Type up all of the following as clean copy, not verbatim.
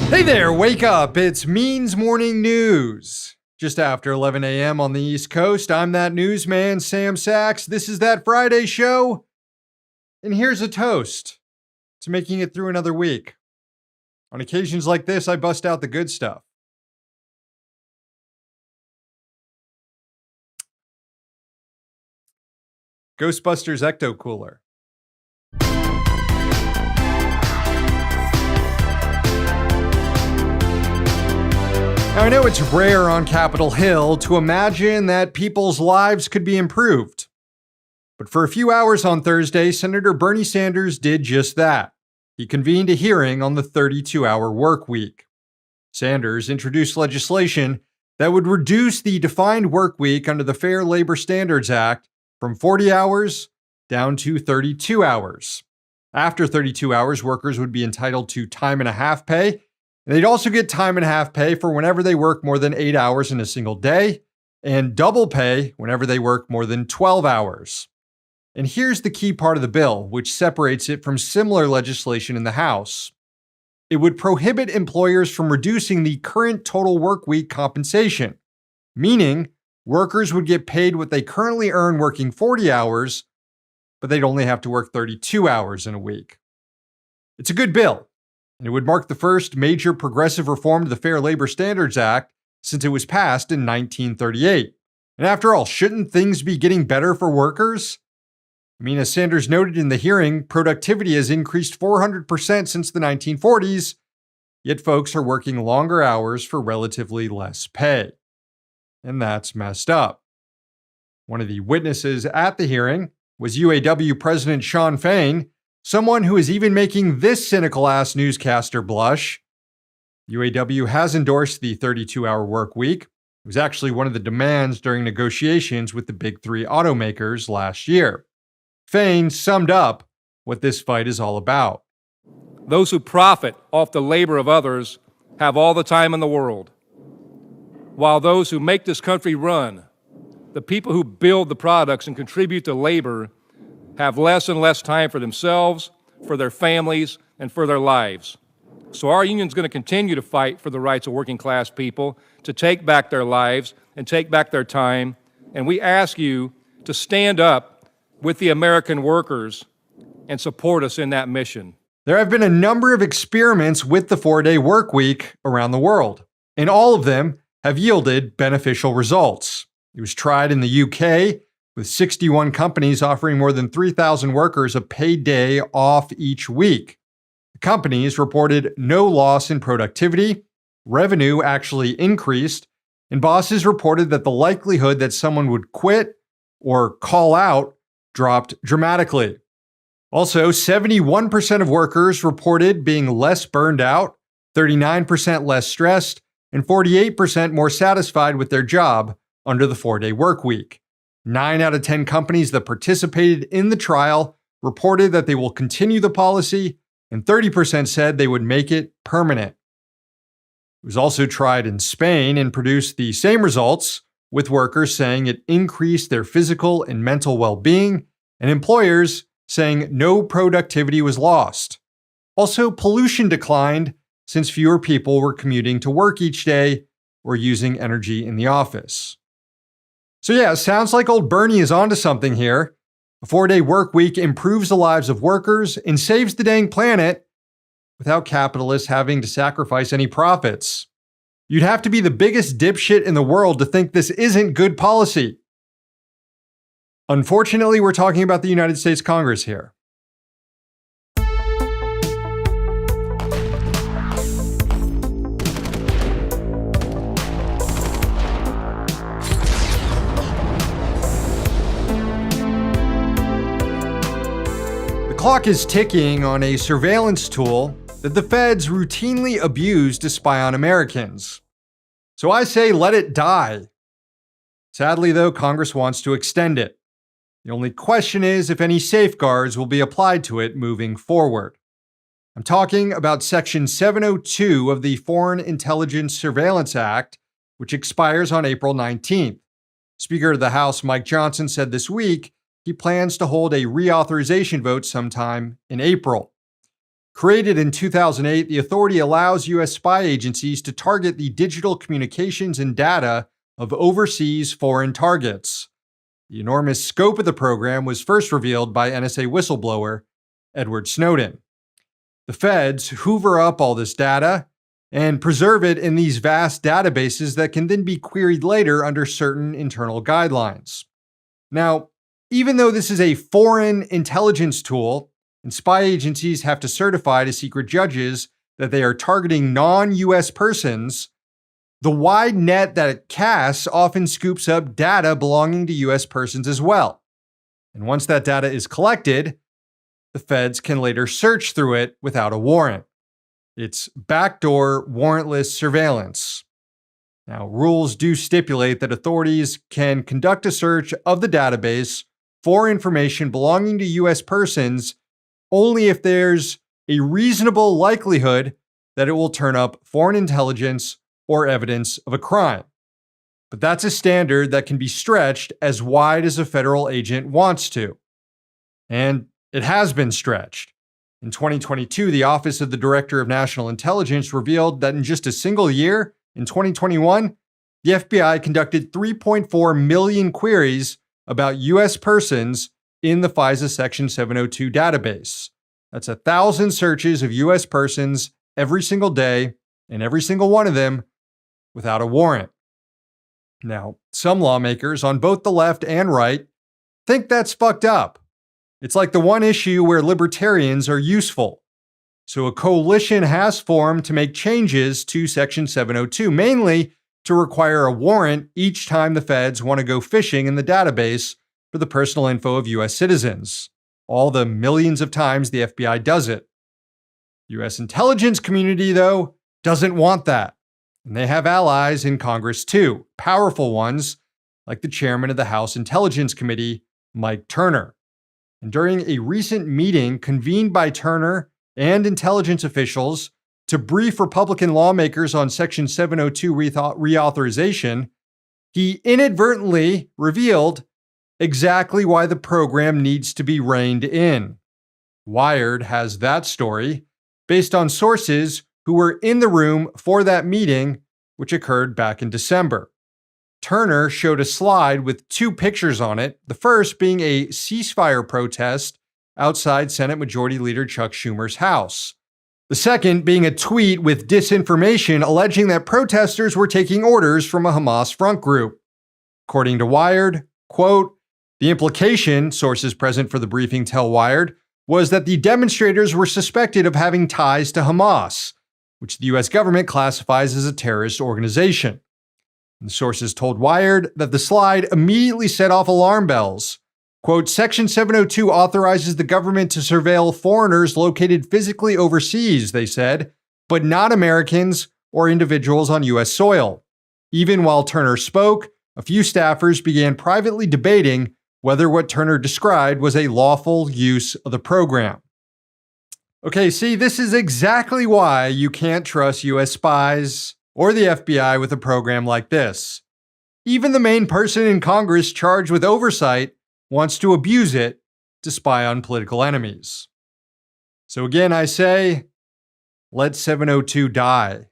Hey there, wake up. It's Means Morning News. Just after 11 a.m. on the East Coast, I'm that newsman, Sam Sachs. This is That Friday Show. And here's a toast to making it through another week. On occasions like this, I bust out the good stuff. Ghostbusters Ecto Cooler. Now, I know it's rare on Capitol Hill to imagine that people's lives could be improved. But for a few hours on Thursday, Senator Bernie Sanders did just that. He convened a hearing on the 32-hour work week. Sanders introduced legislation that would reduce the defined work week under the Fair Labor Standards Act from 40 hours down to 32 hours. After 32 hours, workers would be entitled to time and a half pay. And they'd also get time and a half pay for whenever they work more than 8 hours in a single day, and double pay whenever they work more than 12 hours. And here's the key part of the bill, which separates it from similar legislation in the House. It would prohibit employers from reducing the current total work week compensation, meaning workers would get paid what they currently earn working 40 hours, but they'd only have to work 32 hours in a week. It's a good bill. And it would mark the first major progressive reform to the Fair Labor Standards Act since it was passed in 1938. And after all, shouldn't things be getting better for workers? I mean, as Sanders noted in the hearing, productivity has increased 400% since the 1940s, yet folks are working longer hours for relatively less pay. And that's messed up. One of the witnesses at the hearing was UAW President Shawn Fain, someone who is even making this cynical-ass newscaster blush. UAW has endorsed the 32-hour work week. It was actually one of the demands during negotiations with the big three automakers last year. Fain summed up what this fight is all about. Those who profit off the labor of others have all the time in the world, while those who make this country run, the people who build the products and contribute to labor, have less and less time for themselves, for their families, and for their lives. So our union's going to continue to fight for the rights of working class people to take back their lives and take back their time. And we ask you to stand up with the American workers and support us in that mission. There have been a number of experiments with the 4-day work week around the world, and all of them have yielded beneficial results. It was tried in the UK, with 61 companies offering more than 3,000 workers a paid day off each week. The companies reported no loss in productivity, revenue actually increased, and bosses reported that the likelihood that someone would quit or call out dropped dramatically. Also, 71% of workers reported being less burned out, 39% less stressed, and 48% more satisfied with their job under the 4-day work week. 9 out of 10 companies that participated in the trial reported that they will continue the policy, and 30% said they would make it permanent. It was also tried in Spain and produced the same results, with workers saying it increased their physical and mental well-being, and employers saying no productivity was lost. Also, pollution declined since fewer people were commuting to work each day or using energy in the office. So yeah, sounds like old Bernie is onto something here. A 4-day work week improves the lives of workers and saves the dang planet without capitalists having to sacrifice any profits. You'd have to be the biggest dipshit in the world to think this isn't good policy. Unfortunately, we're talking about the United States Congress here. The clock is ticking on a surveillance tool that the feds routinely abuse to spy on Americans. So I say let it die. Sadly, though, Congress wants to extend it. The only question is if any safeguards will be applied to it moving forward. I'm talking about Section 702 of the Foreign Intelligence Surveillance Act, which expires on April 19th. Speaker of the House Mike Johnson said this week he plans to hold a reauthorization vote sometime in April. Created in 2008, the authority allows U.S. spy agencies to target the digital communications and data of overseas foreign targets. The enormous scope of the program was first revealed by NSA whistleblower Edward Snowden. The feds hoover up all this data and preserve it in these vast databases that can then be queried later under certain internal guidelines. Now, even though this is a foreign intelligence tool, and spy agencies have to certify to secret judges that they are targeting non-US persons, the wide net that it casts often scoops up data belonging to US persons as well. And once that data is collected, the feds can later search through it without a warrant. It's backdoor warrantless surveillance. Now, rules do stipulate that authorities can conduct a search of the database for information belonging to US persons only if there's a reasonable likelihood that it will turn up foreign intelligence or evidence of a crime. But that's a standard that can be stretched as wide as a federal agent wants to. And it has been stretched. In 2022, the Office of the Director of National Intelligence revealed that in just a single year, in 2021, the FBI conducted 3.4 million queries about U.S. persons in the FISA Section 702 database. That's 1,000 searches of U.S. persons every single day, and every single one of them without a warrant. Now, some lawmakers on both the left and right think that's fucked up. It's like the one issue where libertarians are useful. So a coalition has formed to make changes to Section 702, mainly to require a warrant each time the feds want to go fishing in the database for the personal info of U.S. citizens. All the millions of times the FBI does it. The U.S. intelligence community, though, doesn't want that. And they have allies in Congress, too, powerful ones, like the chairman of the House Intelligence Committee, Mike Turner. And during a recent meeting convened by Turner and intelligence officials to brief Republican lawmakers on Section 702 reauthorization, he inadvertently revealed exactly why the program needs to be reined in. Wired has that story based on sources who were in the room for that meeting, which occurred back in December. Turner showed a slide with two pictures on it, the first being a ceasefire protest outside Senate Majority Leader Chuck Schumer's house. The second being a tweet with disinformation alleging that protesters were taking orders from a Hamas front group. According to Wired, quote, the implication, sources present for the briefing tell Wired, was that the demonstrators were suspected of having ties to Hamas, which the U.S. government classifies as a terrorist organization. And the sources told Wired that the slide immediately set off alarm bells. Quote, Section 702 authorizes the government to surveil foreigners located physically overseas, they said, but not Americans or individuals on U.S. soil. Even while Turner spoke, a few staffers began privately debating whether what Turner described was a lawful use of the program. Okay, see, this is exactly why you can't trust U.S. spies or the FBI with a program like this. Even the main person in Congress charged with oversight wants to abuse it to spy on political enemies. So again, I say, let 702 die.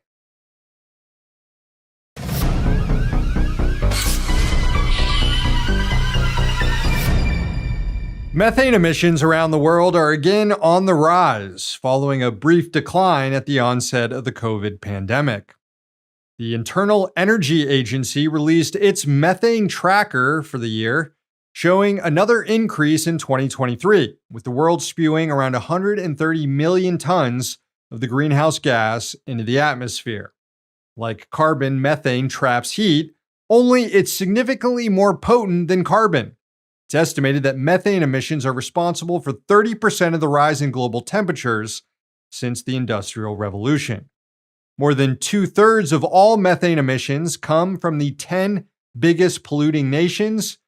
Methane emissions around the world are again on the rise, following a brief decline at the onset of the COVID pandemic. The Internal Energy Agency released its methane tracker for the year, showing another increase in 2023, with the world spewing around 130 million tons of the greenhouse gas into the atmosphere. Like carbon, methane traps heat, only it's significantly more potent than carbon. It's estimated that methane emissions are responsible for 30% of the rise in global temperatures since the Industrial Revolution. More than 2/3 of all methane emissions come from the 10 biggest polluting nations,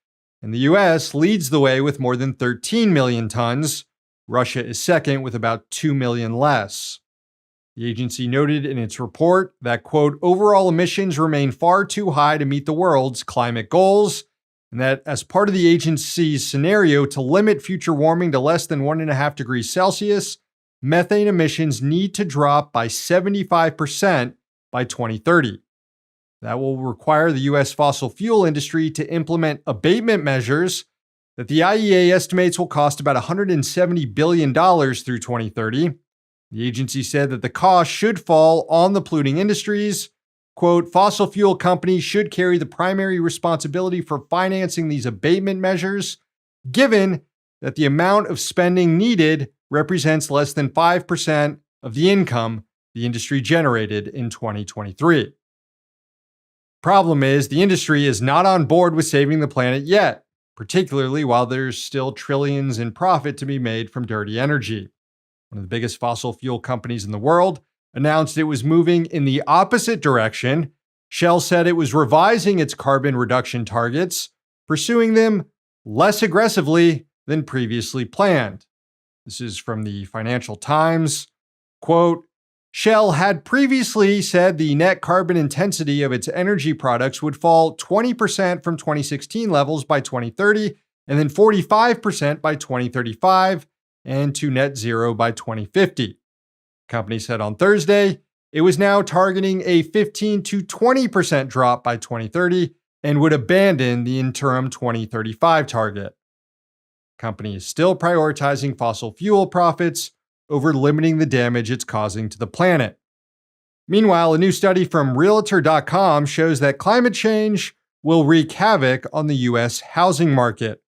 and the U.S. leads the way with more than 13 million tons. Russia is second with about 2 million less. The agency noted in its report that, quote, overall emissions remain far too high to meet the world's climate goals, and that as part of the agency's scenario to limit future warming to less than 1.5 degrees Celsius, methane emissions need to drop by 75% by 2030. That will require the U.S. fossil fuel industry to implement abatement measures that the IEA estimates will cost about $170 billion through 2030. The agency said that the cost should fall on the polluting industries. Quote, fossil fuel companies should carry the primary responsibility for financing these abatement measures, given that the amount of spending needed represents less than 5% of the income the industry generated in 2023. Problem is, the industry is not on board with saving the planet yet, particularly while there's still trillions in profit to be made from dirty energy. One of the biggest fossil fuel companies in the world announced it was moving in the opposite direction. Shell said it was revising its carbon reduction targets, pursuing them less aggressively than previously planned. This is from the Financial Times. Quote, Shell had previously said the net carbon intensity of its energy products would fall 20% from 2016 levels by 2030, and then 45% by 2035, and to net zero by 2050. The company said on Thursday it was now targeting a 15 to 20% drop by 2030 and would abandon the interim 2035 target. The company is still prioritizing fossil fuel profits over limiting the damage it's causing to the planet. Meanwhile, a new study from Realtor.com shows that climate change will wreak havoc on the U.S. housing market.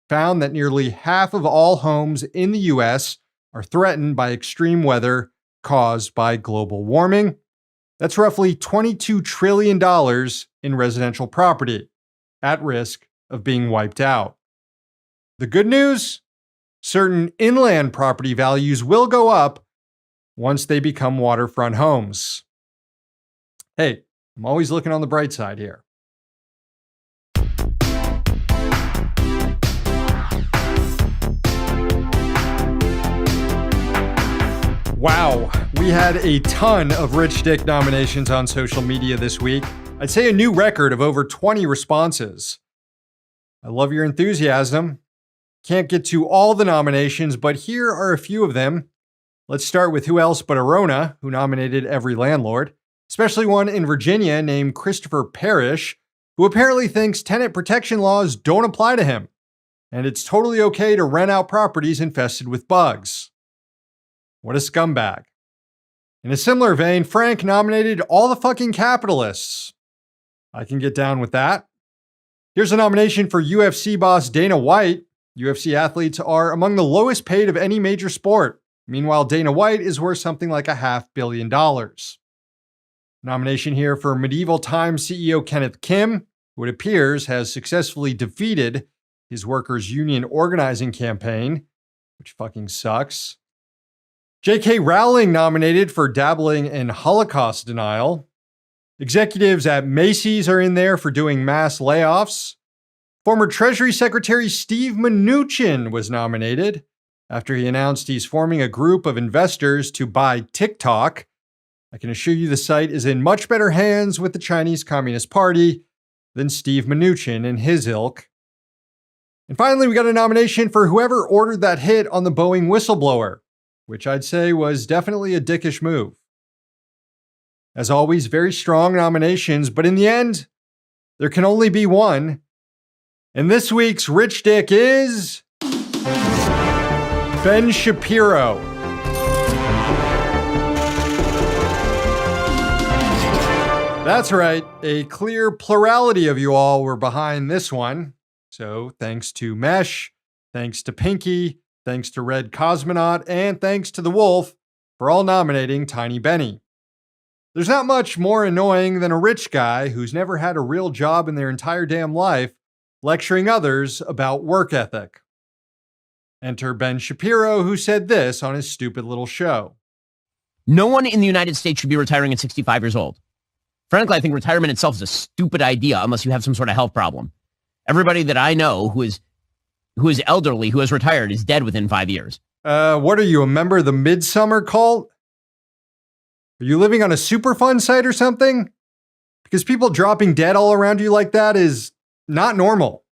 Found that nearly half of all homes in the U.S. are threatened by extreme weather caused by global warming. That's roughly $22 trillion in residential property at risk of being wiped out. The good news? Certain inland property values will go up once they become waterfront homes. Hey, I'm always looking on the bright side here. Wow, we had a ton of Rich Dick nominations on social media this week. I'd say a new record of over 20 responses. I love your enthusiasm. Can't get to all the nominations, but here are a few of them. Let's start with who else but Arona, who nominated every landlord, especially one in Virginia named Christopher Parrish, who apparently thinks tenant protection laws don't apply to him, and it's totally okay to rent out properties infested with bugs. What a scumbag. In a similar vein, Frank nominated all the fucking capitalists. I can get down with that. Here's a nomination for UFC boss Dana White. UFC athletes are among the lowest paid of any major sport. Meanwhile, Dana White is worth something like $500 million. Nomination here for Medieval Times CEO Kenneth Kim, who it appears has successfully defeated his workers' union organizing campaign, which fucking sucks. J.K. Rowling nominated for dabbling in Holocaust denial. Executives at Macy's are in there for doing mass layoffs. Former Treasury Secretary Steve Mnuchin was nominated after he announced he's forming a group of investors to buy TikTok. I can assure you the site is in much better hands with the Chinese Communist Party than Steve Mnuchin and his ilk. And finally, we got a nomination for whoever ordered that hit on the Boeing whistleblower, which I'd say was definitely a dickish move. As always, very strong nominations, but in the end, there can only be one. And this week's Rich Dick is Ben Shapiro. That's right, a clear plurality of you all were behind this one. So thanks to Mesh, thanks to Pinky, thanks to Red Cosmonaut, and thanks to the Wolf for all nominating Tiny Benny. There's not much more annoying than a rich guy who's never had a real job in their entire damn life lecturing others about work ethic. Enter Ben Shapiro, who said this on his stupid little show. No one in the United States should be retiring at 65 years old. Frankly, I think retirement itself is a stupid idea unless you have some sort of health problem. Everybody that I know who is elderly, who has retired, is dead within 5 years. What are you, a member of the Midsummer cult? Are you living on a Superfund site or something? Because people dropping dead all around you like that is not normal.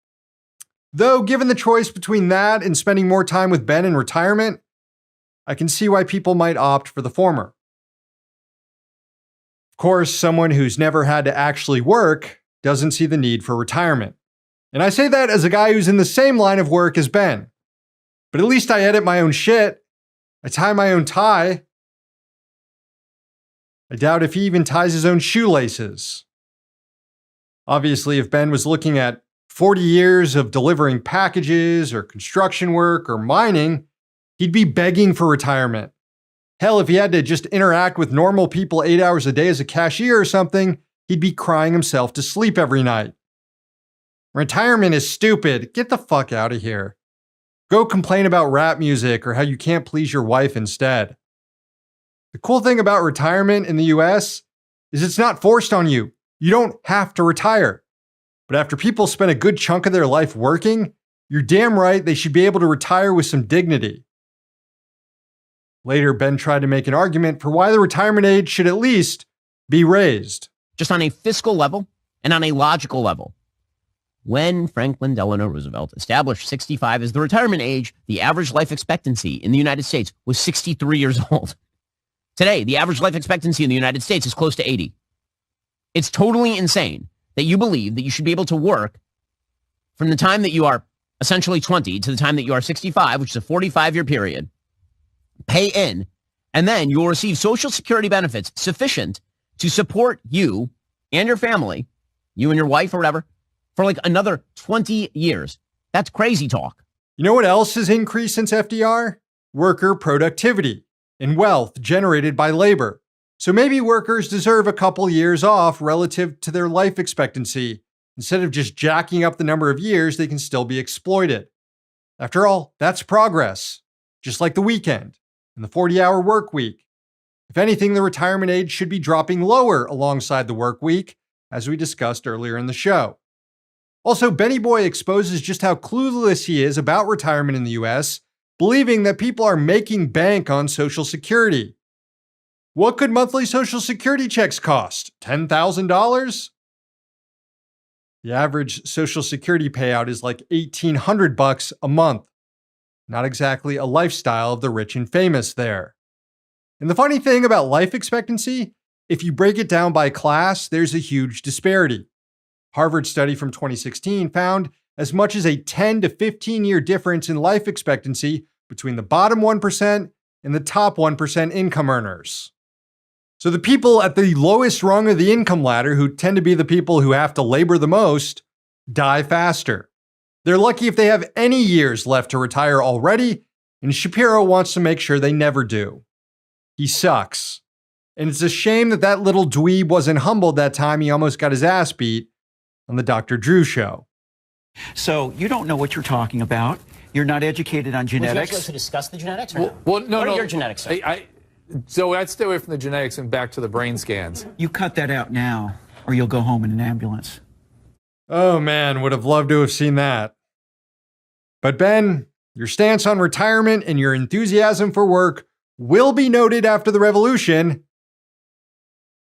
Though, given the choice between that and spending more time with Ben in retirement, I can see why people might opt for the former. Of course, someone who's never had to actually work doesn't see the need for retirement. And I say that as a guy who's in the same line of work as Ben. But at least I edit my own shit. I tie my own tie. I doubt if he even ties his own shoelaces. Obviously, if Ben was looking at 40 years of delivering packages or construction work or mining, he'd be begging for retirement. Hell, if he had to just interact with normal people 8 hours a day as a cashier or something, he'd be crying himself to sleep every night. Retirement is stupid. Get the fuck out of here. Go complain about rap music or how you can't please your wife instead. The cool thing about retirement in the US is it's not forced on you. You don't have to retire. But after people spend a good chunk of their life working, you're damn right they should be able to retire with some dignity. Later, Ben tried to make an argument for why the retirement age should at least be raised. Just on a fiscal level and on a logical level. When Franklin Delano Roosevelt established 65 as the retirement age, the average life expectancy in the United States was 63 years old. Today, the average life expectancy in the United States is close to 80. It's totally insane that you believe that you should be able to work from the time that you are essentially 20 to the time that you are 65, which is a 45-year period, pay in, and then you will receive Social Security benefits sufficient to support you and your family, you and your wife or whatever, for like another 20 years. That's crazy talk. You know what else has increased since FDR? Worker productivity and wealth generated by labor. So maybe workers deserve a couple years off relative to their life expectancy. Instead of just jacking up the number of years, they can still be exploited. After all, that's progress. Just like the weekend and the 40-hour work week. If anything, the retirement age should be dropping lower alongside the work week, as we discussed earlier in the show. Also, Benny Boy exposes just how clueless he is about retirement in the US, believing that people are making bank on Social Security. What could monthly Social Security checks cost? $10,000? The average Social Security payout is like $1,800 a month. Not exactly a lifestyle of the rich and famous there. And the funny thing about life expectancy, if you break it down by class, there's a huge disparity. Harvard study from 2016 found as much as a 10 to 15 year difference in life expectancy between the bottom 1% and the top 1% income earners. So the people at the lowest rung of the income ladder, who tend to be the people who have to labor the most, die faster. They're lucky if they have any years left to retire already, and Shapiro wants to make sure they never do. He sucks. And it's a shame that that little dweeb wasn't humbled that time he almost got his ass beat on the Dr. Drew show. So you don't know what you're talking about. You're not educated on genetics. Would you like to discuss the genetics? Or Well, what are your genetics? Sir? So I'd stay away from the genetics and back to the brain scans. You cut that out now, or you'll go home in an ambulance. Oh man, would have loved to have seen that. But Ben, your stance on retirement and your enthusiasm for work will be noted after the revolution.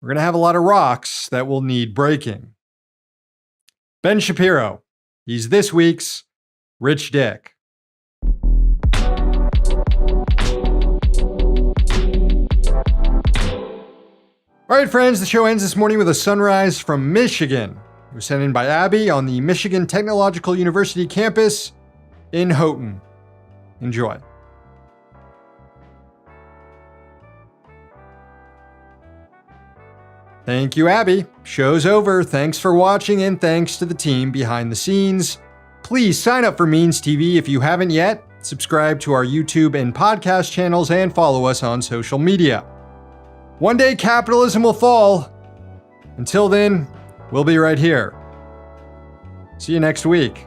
We're going to have a lot of rocks that will need breaking. Ben Shapiro, he's this week's Rich Dick. All right, friends, the show ends this morning with a sunrise from Michigan. It was sent in by Abby on the Michigan Technological University campus in Houghton. Enjoy. Thank you, Abby. Show's over. Thanks for watching, and thanks to the team behind the scenes. Please sign up for Means TV if you haven't yet. Subscribe to our YouTube and podcast channels, and follow us on social media. One day capitalism will fall. Until then, we'll be right here. See you next week.